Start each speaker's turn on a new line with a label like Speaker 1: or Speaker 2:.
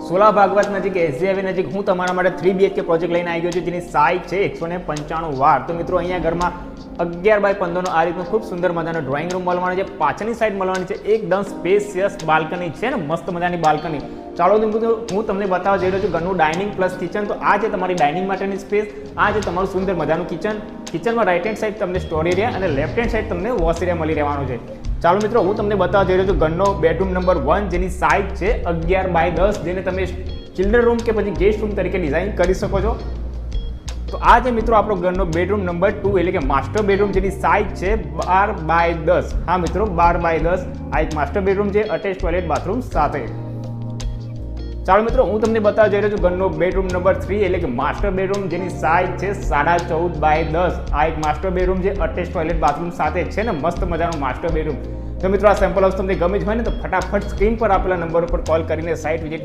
Speaker 1: સોલા ભાગવત નજીક SJ નજીક હું તમારા માટે 3 BHK પ્રોજેક્ટ લઈને આવી ગયો છું, જેની સાઇઝ છે 195 વાર. તો મિત્રો અહીંયા ઘરમાં 11x15 નો આ રીતનું ખૂબ સુંદર મજાનો ડ્રોઈંગ રૂમ મળવાનો છે. પાછળની સાઈડ મળવાની છે એકદમ સ્પેશિયસ બાલ્કની છે ને, મસ્ત મજાની બાલ્કની. ચાલો મિત્રો હું તમને બતાવવા જઈ રહ્યો છું ઘરનું ડાઇનિંગ પ્લસ કિચન. તો આ છે તમારી ડાઇનિંગ માટેની સ્પેસ, આ છે તમારું સુંદર મજાનું કિચન. કિચનમાં રાઇટ હેન્ડ સાઈડ તમને સ્ટોર એરિયા અને લેફ્ટ હેન્ડ સાઈડ તમને વોશ એરિયા મળી રહેવાનું છે. ચાલો મિત્રો હું તમને બતાવવા જઈ રહ્યો છું ઘરનો બેડરૂમ નંબર 1, જેની સાઇઝ છે 11x10, જેને તમે ચિલ્ડ્રન રૂમ કે પછી ગેસ્ટ રૂમ તરીકે ડિઝાઇન કરી શકો છો. તો આ છે મિત્રો આપણો ઘરનો બેડરૂમ નંબર 2, એટલે કે માસ્ટર બેડરૂમ, જેની સાઇઝ છે 12x10. હા મિત્રો 12x10 આ એક માસ્ટર બેડરૂમ છે, અટેચ ટોયલેટ બાથરૂમ સાથે. ચાલો મિત્રો હું તમને બતાવવા જઈ રહ્યો છું ઘરનો બેડરૂમ નંબર 3, એટલે કે માસ્ટર બેડરૂમ, જેની સાઇઝ છે 14.5x10. આ એક માસ્ટર બેડરૂમ છે, અટેચ ટોયલેટ બાથરૂમ સાથે છે ને, મસ્ત મજાનું માસ્ટર બેડરૂમ. તો મિત્રો આ સેમ્પલ હાઉસ તમને ગમે જ હોય ને તો ફટાફટ સ્ક્રીન પર આપેલા નંબર ઉપર કોલ કરીને સાઇટ વિઝિટ